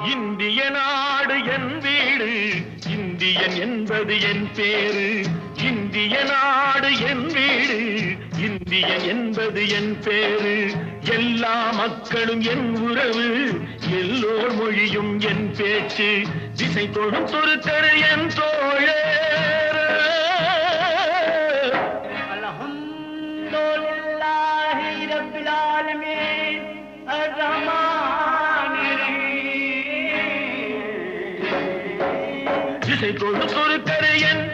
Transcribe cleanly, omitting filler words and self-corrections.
இந்திய நாடு என் வீடு, இந்தியன் என்பது என் பேரு. இந்திய நாடு என் வீடு, இந்தியன் என்பது என் பேரு. எல்லா மக்களும் என் உறவு, எல்லோர் மொழியும் என் பேச்சு. திசை தொடும் துருக்கரு என் தோழே. அல்ஹம்துலில்லாஹி ரப்பில் ஆலமீன் அர்-ரஹ்மானிர் ரஹீம். திசை தொடும் துருக்கரு என்